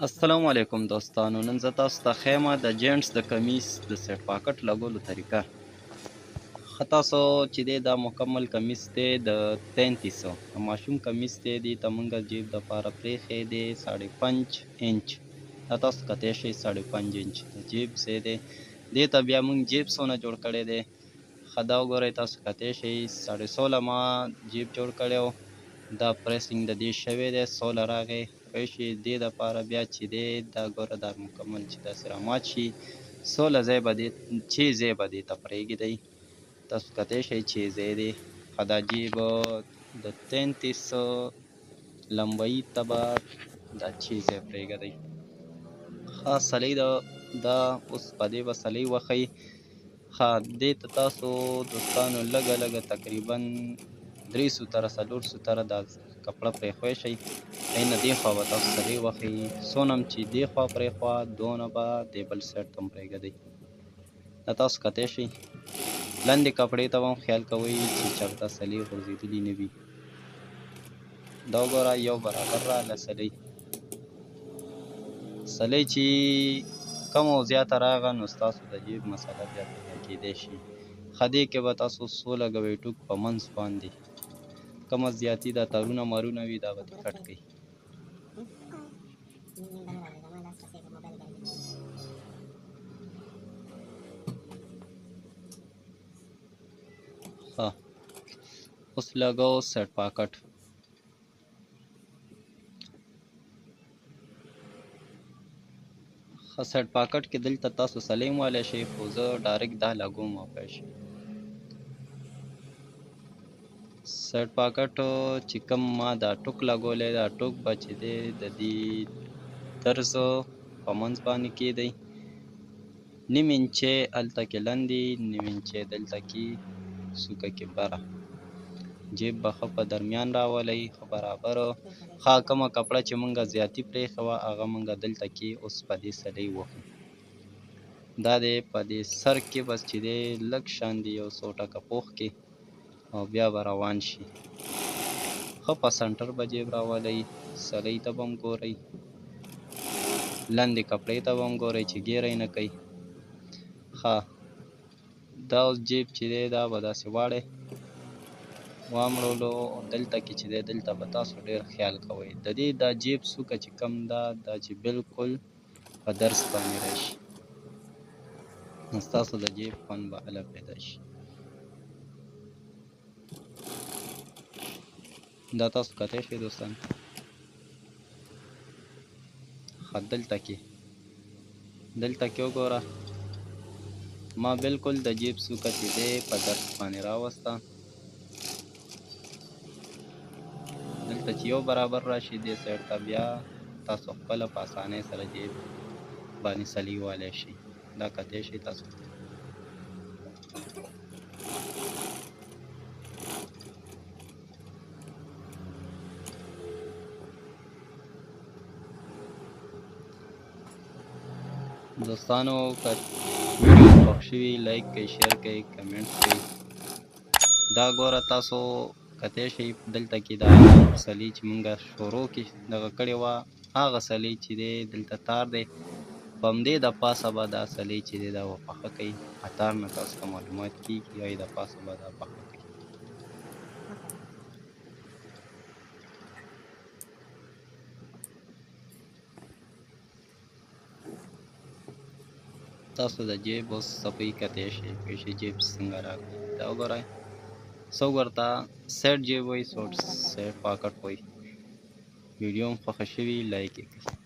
السلام علیکم دوستانو، نن زه تاسو ته ښیم د جینټس د کمیس د سیټ پاکټ لګولو طریقه. ښه تاسو چې دی دا مکمل کمیس دی د 3300 د ماشوم کمیس دی. دې ته موږ جیب دپاره پرېښی دی 5.5 انچ. دا تاسو کتی شئ 5.5 انچ د جیب ځای دی. دې ته بیا موږ جیب څونه جوړ کړی دی. ښه دا وګورئ تاسو کتی شئ 16.5 ما جیب جوړ کړی و. دا پریسینګ د دې شوی دی، سوله راغی پوه شئ. دې دپاره بیا چې دی دا ګوره دا مکمل چې داسې رامات شي، سوله ځای به دې چې ځای به دې ته پرېږدئ. تاسو کتی شئ چې ځای دی. ښه دا جیب د 3300 لمبایي ته به دا چې ځای پرېږدئ. ښه سلۍ دا اوس په دې به سلۍ وښئ. ښه دې ته تاسو دوستانو لږه لږه تقریبا 3 سوتره 4 سوتره دا کپړه پرېښوی شئ. اینه دې خوا به تاسو سلۍ وښئ. څونه هم چې دې خوا پرېښوه دونه به دې بل سایډ ته هم پرېږدئ. دا تاسو کتی شئ. لنډې کپړې ته به هم خیال کوئ چې چېرته سلۍ غورځېدلي نه وي. دا وګوره یو برابر راغله سلۍ. سلۍ چې کمه او زیاته راغله نو ستاسو د جیب مسله بیا پیدا کېدی شي. ښه دې کې به تاسو څو لګوئ ټوک په منځ باندې. کمه زیاتي دا تارونه مارونه وي دا به دې کټ کړئ. ښه اوس لګو سیټ پاکټ. ښه سیټ پاکټ کې دلته تاسو سلۍ هم وهلی شئ، خو زه ډایرکټ دا لګوم پوه شئ. سیټ پاکټ چې کوم ما دا ټوک لګولی دا ټوک به چې دی د دې درز په منځ باندې کېدی. نیم انچۍ هلته کې لنډې، نیم انچۍ دلته کې څوکه کې بره. جیب به ښه په درمیان راولئ، ښه برابر. ښه کومه کپړه چې موږ زیاتي پرېښې وه هغه موږ دلته کې اوس په دې سلۍ وهو. دا دی په دې سر کې بس چې دی لږ شان دی یو څو ټکه پوښ کې او بیا به روان شي. ښه په سنټر به جیب راولئ. سلۍ ته به هم ګورئ، لنډې کپړې ته به هم ګورئ چې ګیره یې نه کوئ. ښه دا اوس جیب چې دی دا به داسې واړئ وامړولو. دلته کې چې دی دلته به تاسو ډېر خیال کوئ. د دې دا جیب څوکه چې کم ده دا چې بالکل په درز باندې راشي نو ستاسو د جیب خوند به هله پیدا شي. دا تاسو کتی شئ دوستان. ښه دلته کې وګوره ما بالکل د جیب څوکه چې دی په درز باندې راوسته. دلته چې یو برابر راشي دې سایډ ته بیا تاسو خپله په اسانۍ سره جیب باندې سلۍ وهلی شئ. دا کتی شئ تاسو. دوستانو که ویډیو خوښ شوي لایک کړئ، شیر کړئ، کمنټ کړئ. دا ګوره تاسو کتی شئ دلته کې دا سلۍ چې موږ شروع کې دغه کړې وه هغه سلۍ چې دی دلته تار دی په همدې د پاسه به دا سلۍ چې دی دا به پخه کوئ. تار نه تاسو ته معلومات کېږي یا د پاسه به دا پخه کوئ. تاسو د جیب اوس صفحې کتی شئ پوه شئ جیب څنګه راغلی. دا وګورئ څوک ورته سیټ جیب وایي، څوک سیټ پاکټ وایي. ویډیو هم خوښه شوي لایک یې کړئ.